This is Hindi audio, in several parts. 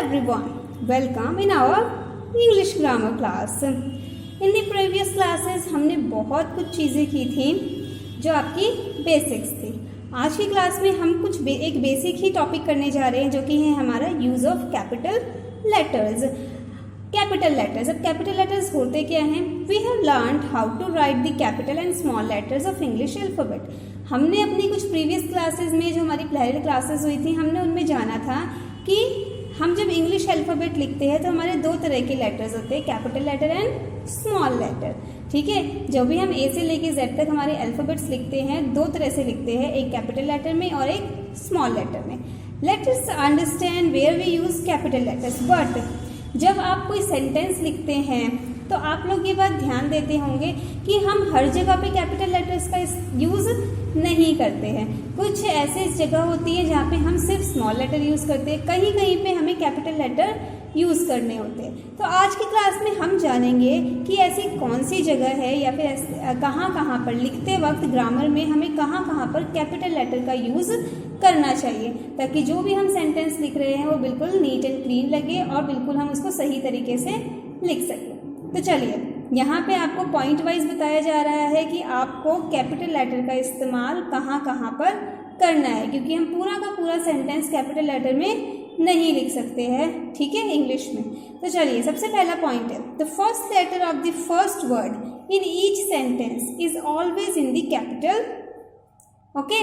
everyone, welcome in our English grammar class. In the previous classes हमने बहुत कुछ चीज़ें की थी जो आपकी बेसिक्स थी. आज की क्लास में हम एक बेसिक ही टॉपिक करने जा रहे हैं जो कि है हमारा use of capital letters. Capital letters, अब कैपिटल लेटर्स होते क्या हैं? We have learned how to write the capital and small letters of English alphabet. हमने अपनी कुछ प्रीवियस क्लासेस में, जो हमारी पहले क्लासेस हुई थी, हमने उनमें जाना था कि हम जब इंग्लिश अल्फ़ाबेट लिखते हैं तो हमारे दो तरह के लेटर्स होते हैं, capital letter and small letter. ठीक है, जब भी हम ए से लेके जेड तक हमारे अल्फ़ाबेट्स लिखते हैं दो तरह से लिखते हैं, एक कैपिटल लेटर में और एक स्मॉल लेटर में. Let us understand where we use capital letters. But जब आप कोई सेंटेंस लिखते हैं तो आप लोग ये बात ध्यान देते होंगे कि हम हर जगह पे कैपिटल लेटर्स का यूज़ नहीं करते हैं. कुछ ऐसे जगह होती है जहाँ पे हम सिर्फ स्मॉल लेटर यूज़ करते हैं, कहीं कहीं पे हमें कैपिटल लेटर यूज़ करने होते हैं. तो आज की क्लास में हम जानेंगे कि ऐसी कौन सी जगह है या फिर कहाँ कहाँ पर लिखते वक्त ग्रामर में हमें कहाँ कहाँ पर कैपिटल लेटर का यूज़ करना चाहिए, ताकि जो भी हम सेंटेंस लिख रहे हैं वो बिल्कुल नीट एंड क्लीन लगे और बिल्कुल हम उसको सही तरीके से लिख सकें. तो चलिए, यहाँ पे आपको पॉइंट वाइज बताया जा रहा है कि आपको कैपिटल लेटर का इस्तेमाल कहाँ कहाँ पर करना है, क्योंकि हम पूरा का पूरा सेंटेंस कैपिटल लेटर में नहीं लिख सकते हैं. ठीक है, इंग्लिश में. तो चलिए, सबसे पहला पॉइंट है the first letter of the first word in each sentence is always in the capital. Okay,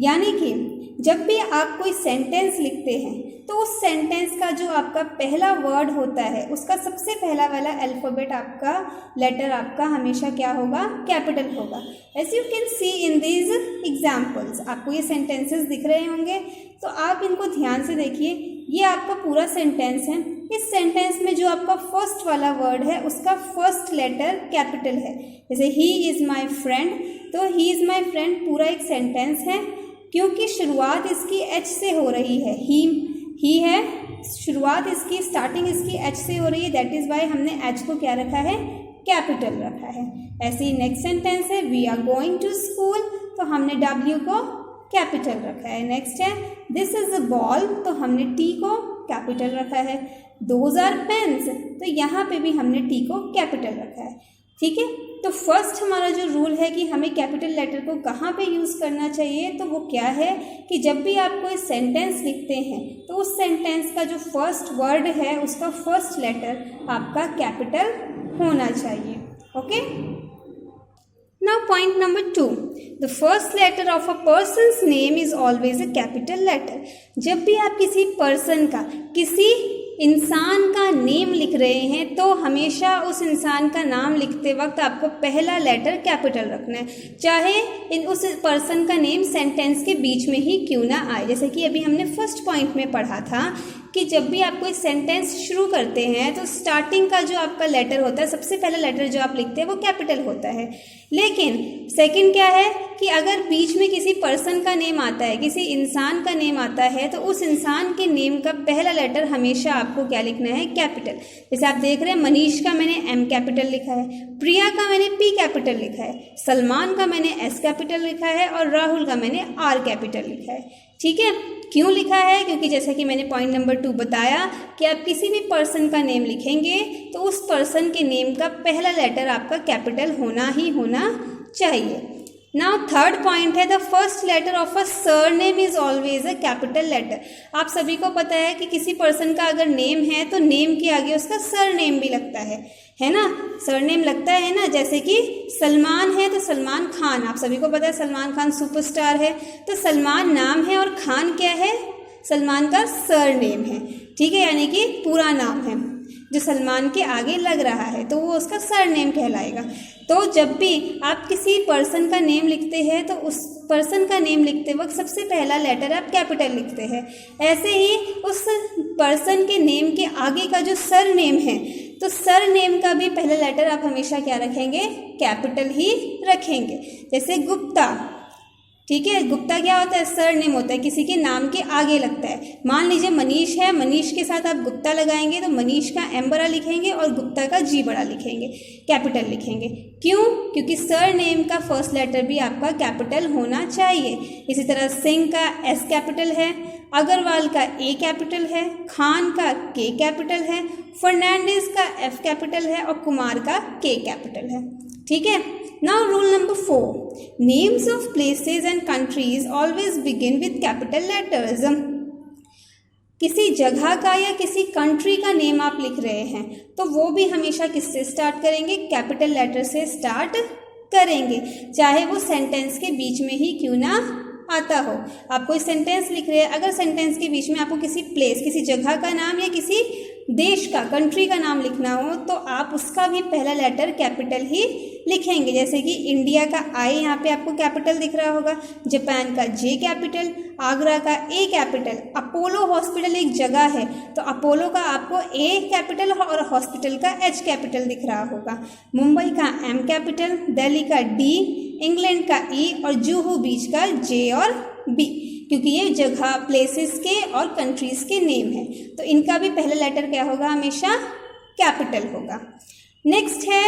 यानी कि जब भी आप कोई सेंटेंस लिखते हैं तो उस सेंटेंस का जो आपका पहला वर्ड होता है उसका सबसे पहला वाला अल्फ़ाबेट आपका, लेटर आपका हमेशा क्या होगा? कैपिटल होगा. As you can see in these examples, आपको ये सेंटेंसेस दिख रहे होंगे तो आप इनको ध्यान से देखिए. ये आपका पूरा सेंटेंस है. इस सेंटेंस में जो आपका फर्स्ट वाला वर्ड है उसका फर्स्ट लेटर कैपिटल है. जैसे ही इज़ माई फ्रेंड, तो ही इज़ माई फ्रेंड पूरा एक सेंटेंस है क्योंकि शुरुआत इसकी एच से हो रही है. ही है, शुरुआत इसकी, स्टार्टिंग इसकी एच से हो रही है, दैट इज़ वाई हमने एच को क्या रखा है? कैपिटल रखा है. ऐसे ही नेक्स्ट सेंटेंस है we are going to school, तो हमने डब्ल्यू को कैपिटल रखा है. नेक्स्ट है दिस इज अ बॉल, तो हमने टी को कैपिटल रखा है. दोज आर पेन्स, तो यहाँ पे भी हमने टी को कैपिटल रखा है. ठीक है, तो फर्स्ट हमारा जो रूल है कि हमें कैपिटल लेटर को कहाँ पे यूज़ करना चाहिए, तो वो क्या है कि जब भी आप कोई सेंटेंस लिखते हैं तो उस सेंटेंस का जो फर्स्ट वर्ड है उसका फर्स्ट लेटर आपका कैपिटल होना चाहिए. Okay, now point number 2, the first letter of a person's name is always a capital letter. जब भी आप किसी पर्सन का, किसी इंसान का नेम लिख रहे हैं तो हमेशा उस इंसान का नाम लिखते वक्त आपको पहला लेटर कैपिटल रखना है, चाहे उस पर्सन का नेम सेंटेंस के बीच में ही क्यों ना आए. जैसे कि अभी हमने फर्स्ट पॉइंट में पढ़ा था कि जब भी आप कोई सेंटेंस शुरू करते हैं तो स्टार्टिंग का जो आपका लेटर होता है, सबसे पहला लेटर जो आप लिखते हैं वो कैपिटल होता है. लेकिन सेकंड क्या है कि अगर बीच में किसी पर्सन का नेम आता है, किसी इंसान का नेम आता है, तो उस इंसान के नेम का पहला लेटर हमेशा आपको क्या लिखना है? कैपिटल. जैसे आप देख रहे हैं मनीष का मैंने एम कैपिटल लिखा है, प्रिया का मैंने पी कैपिटल लिखा है, सलमान का मैंने एस कैपिटल लिखा है और राहुल का मैंने आर कैपिटल लिखा है. ठीक है, क्यों लिखा है? क्योंकि जैसा कि मैंने पॉइंट नंबर 2 बताया कि आप किसी भी पर्सन का नेम लिखेंगे तो उस पर्सन के नेम का पहला लेटर आपका कैपिटल होना ही होना चाहिए. नाउ थर्ड पॉइंट है the first letter of a surname is always a capital letter. आप सभी को पता है कि किसी पर्सन का अगर नेम है तो नेम के आगे उसका सरनेम भी लगता है ना? सरनेम लगता है ना. जैसे कि सलमान है तो सलमान खान, आप सभी को पता है सलमान खान सुपरस्टार है, तो सलमान नाम है और खान क्या है? सलमान का सरनेम है. ठीक है, यानी कि पूरा नाम है जो सलमान के आगे लग रहा है तो वो उसका सरनेम कहलाएगा. तो जब भी आप किसी पर्सन का नेम लिखते हैं तो उस पर्सन का नेम लिखते वक्त सबसे पहला लेटर आप कैपिटल लिखते हैं. ऐसे ही उस पर्सन के नेम के आगे का जो सरनेम है तो सरनेम का भी पहला लेटर आप हमेशा क्या रखेंगे? कैपिटल ही रखेंगे. जैसे गुप्ता, ठीक है, गुप्ता क्या होता है? सरनेम होता है, किसी के नाम के आगे लगता है. मान लीजिए मनीष है, मनीष के साथ आप गुप्ता लगाएंगे तो मनीष का एम बड़ा लिखेंगे और गुप्ता का जी बड़ा लिखेंगे, कैपिटल लिखेंगे. क्यों? क्योंकि सरनेम का फर्स्ट लेटर भी आपका कैपिटल होना चाहिए. इसी तरह सिंह का एस कैपिटल है, अग्रवाल का ए कैपिटल है, खान का के कैपिटल है, फर्नांडिस का एफ कैपिटल है और कुमार का के कैपिटल है। ठीक है। Now rule number 4, names of places and countries always begin with capital letters. किसी जगह का या किसी कंट्री का नेम आप लिख रहे हैं तो वो भी हमेशा किससे स्टार्ट करेंगे? कैपिटल लेटर से स्टार्ट करेंगे, चाहे वो सेंटेंस के बीच में ही क्यों ना आता हो। आप कोई सेंटेंस लिख रहे हैं, अगर सेंटेंस के बीच में आपको किसी प्लेस, किसी जगह का नाम या किसी देश का, कंट्री का नाम लिखना हो तो आप उसका भी पहला लेटर कैपिटल ही लिखेंगे। जैसे कि इंडिया का आई यहाँ पे आपको कैपिटल दिख रहा होगा, जापान का जे कैपिटल, आगरा का ए कैपिटल, अपोलो हॉस्पिटल एक जगह है तो अपोलो का आपको ए कैपिटल और हॉस्पिटल का एच कैपिटल दिख रहा होगा, मुंबई का एम कैपिटल, दिल्ली का डी, इंग्लैंड का ई और जुहू बीच का जे और बी, क्योंकि ये जगह, प्लेसेस के और कंट्रीज के नेम है तो इनका भी पहला लेटर क्या होगा? हमेशा कैपिटल होगा। नेक्स्ट है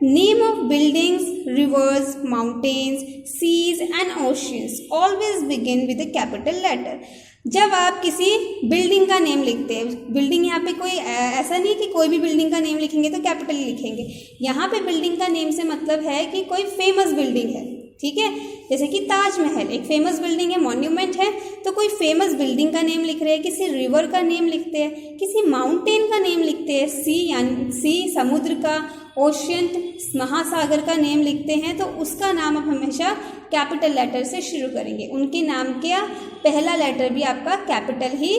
name of buildings, rivers, mountains, seas and oceans always begin with a capital letter. जब आप किसी बिल्डिंग का नेम लिखते हैं, बिल्डिंग यहाँ पे कोई ऐसा नहीं कि कोई भी बिल्डिंग का नेम लिखेंगे तो कैपिटल लिखेंगे, यहाँ पे बिल्डिंग का नेम से मतलब है कि कोई फेमस बिल्डिंग है। ठीक है, जैसे कि ताजमहल एक फेमस बिल्डिंग है, मॉन्यूमेंट है, तो कोई फेमस बिल्डिंग का नेम लिख रहे हैं, किसी रिवर का नेम लिखते हैं, किसी माउंटेन का नेम लिखते हैं, सी समुद्र का, ओशियन महासागर का नेम लिखते हैं तो उसका नाम आप हमेशा कैपिटल लेटर से शुरू करेंगे। उनके नाम का पहला लेटर भी आपका कैपिटल ही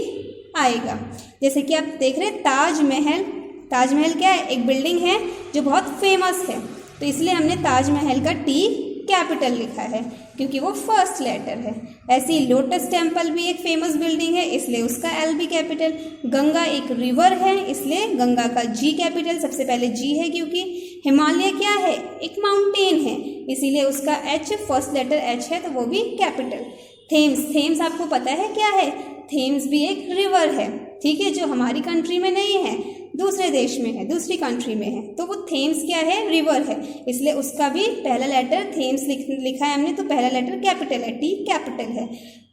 आएगा। जैसे कि आप देख रहे हैं ताजमहल, ताजमहल क्या है? एक बिल्डिंग है जो बहुत फेमस है तो इसलिए हमने ताजमहल का टी कैपिटल लिखा है क्योंकि वो फर्स्ट लेटर है। ऐसे ही लोटस टेम्पल भी एक फेमस बिल्डिंग है इसलिए उसका एल भी कैपिटल। गंगा एक रिवर है इसलिए गंगा का जी कैपिटल, सबसे पहले जी है क्योंकि हिमालय क्या है? एक माउंटेन है इसीलिए उसका एच, फर्स्ट लेटर एच है तो वो भी कैपिटल। थेम्स, थेम्स आपको पता है क्या है? थेम्स भी एक रिवर है, ठीक है, जो हमारी कंट्री में नहीं है, दूसरे देश में है, दूसरी कंट्री में है, तो वो थेम्स क्या है? रिवर है, इसलिए उसका भी पहला लेटर थेम्स लिखा है हमने तो पहला लेटर कैपिटल है, टी कैपिटल है।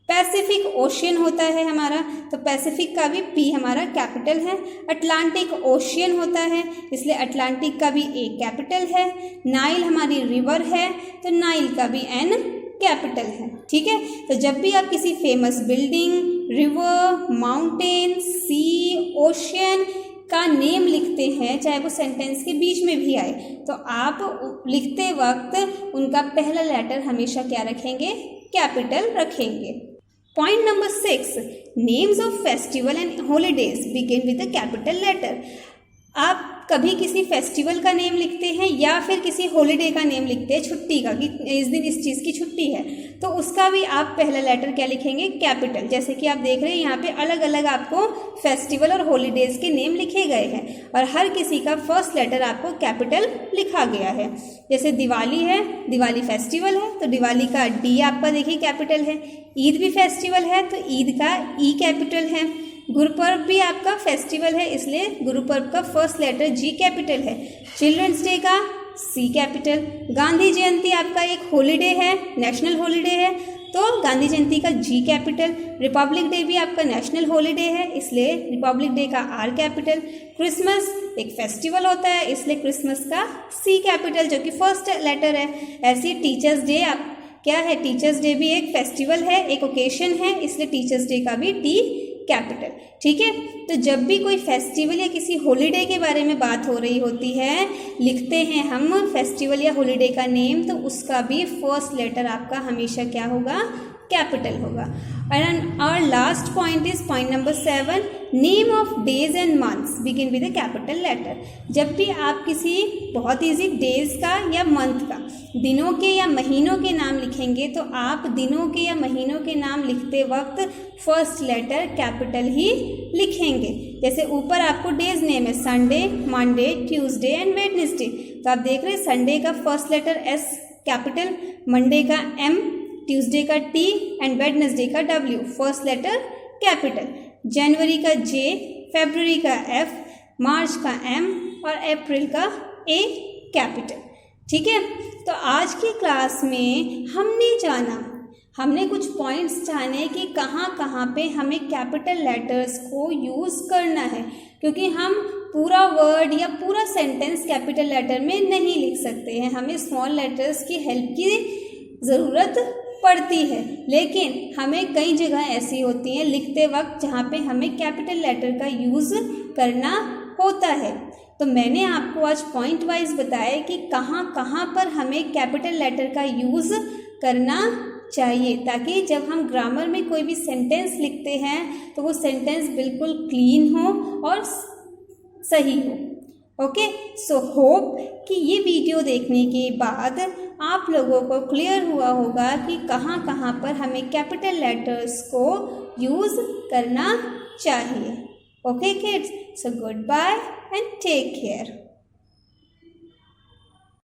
पैसिफिक ओशियन होता है हमारा तो पैसिफिक का भी पी हमारा कैपिटल है। अटलांटिक ओशियन होता है इसलिए अटलांटिक का भी ए कैपिटल है। नाइल हमारी रिवर है तो नाइल का भी एन कैपिटल है। ठीक है, तो जब भी आप किसी फेमस बिल्डिंग, रिवर, माउंटेन, सी, ओशियन का नेम लिखते हैं, चाहे वो सेंटेंस के बीच में भी आए, तो आप लिखते वक्त उनका पहला लेटर हमेशा क्या रखेंगे? कैपिटल रखेंगे। Point number 6, names of festival and holidays begin with a capital letter. आप कभी किसी फेस्टिवल का नेम लिखते हैं या फिर किसी हॉलीडे का नेम लिखते हैं, छुट्टी का, कि इस दिन इस चीज़ की छुट्टी है, तो उसका भी आप पहला लेटर क्या लिखेंगे? कैपिटल। जैसे कि आप देख रहे हैं यहाँ पे अलग अलग आपको फेस्टिवल और हॉलीडेज के नेम लिखे गए हैं और हर किसी का फर्स्ट लेटर आपको कैपिटल लिखा गया है। जैसे दिवाली है, दिवाली फेस्टिवल है तो दिवाली का डी आपका देखिए कैपिटल है। ईद भी फेस्टिवल है तो ईद का ई कैपिटल है। गुरुपर्व भी आपका फेस्टिवल है इसलिए गुरुपर्व का फर्स्ट लेटर जी कैपिटल है। चिल्ड्रंस डे का सी कैपिटल। गांधी जयंती आपका एक हॉलीडे है, नेशनल हॉलीडे है तो गांधी जयंती का जी कैपिटल। रिपब्लिक डे भी आपका नेशनल हॉलीडे है इसलिए रिपब्लिक डे का आर कैपिटल। क्रिसमस एक फेस्टिवल होता है इसलिए क्रिसमस का सी कैपिटल जो कि फर्स्ट लेटर है। ऐसे टीचर्स डे आप क्या है? टीचर्स डे भी एक फेस्टिवल है, एक ओकेशन है इसलिए टीचर्स डे का भी टी कैपिटल। ठीक है, तो जब भी कोई फेस्टिवल या किसी हॉलीडे के बारे में बात हो रही होती है, लिखते हैं हम फेस्टिवल या हॉलीडे का नेम, तो उसका भी फर्स्ट लेटर आपका हमेशा क्या होगा? कैपिटल होगा। And our last point is point number 7, name of days and months begin with a capital letter. जब भी आप किसी बहुत ईजी डेज का या मंथ का, दिनों के या महीनों के नाम लिखेंगे तो आप दिनों के या महीनों के नाम लिखते वक्त फर्स्ट लेटर कैपिटल ही लिखेंगे। जैसे ऊपर आपको डेज नेम है Sunday, Monday, Tuesday and Wednesday, तो आप देख रहे हैं संडे का first letter S capital, Monday का एम, ट्यूसडे का टी एंड वेडनेसडे का डब्ल्यू, फर्स्ट लेटर कैपिटल। जनवरी का जे, फरवरी का एफ, मार्च का एम और अप्रैल का ए कैपिटल। ठीक है, तो आज की क्लास में हमने जाना हमने कुछ पॉइंट्स जाने कि कहाँ कहाँ पे हमें कैपिटल लेटर्स को यूज़ करना है, क्योंकि हम पूरा वर्ड या पूरा सेंटेंस कैपिटल लेटर में नहीं लिख सकते हैं, हमें स्मॉल लेटर्स की हेल्प की ज़रूरत पड़ती है। लेकिन हमें कई जगह ऐसी होती हैं लिखते वक्त जहाँ पे हमें कैपिटल लेटर का यूज़ करना होता है। तो मैंने आपको आज पॉइंट वाइज बताया कि कहाँ कहाँ पर हमें कैपिटल लेटर का यूज़ करना चाहिए, ताकि जब हम ग्रामर में कोई भी सेंटेंस लिखते हैं तो वो सेंटेंस बिल्कुल क्लीन हो और सही हो। ओके, सो होप कि ये वीडियो देखने के बाद आप लोगों को क्लियर हुआ होगा कि कहाँ कहाँ पर हमें कैपिटल लेटर्स को यूज़ करना चाहिए। Okay kids, so goodbye and take care.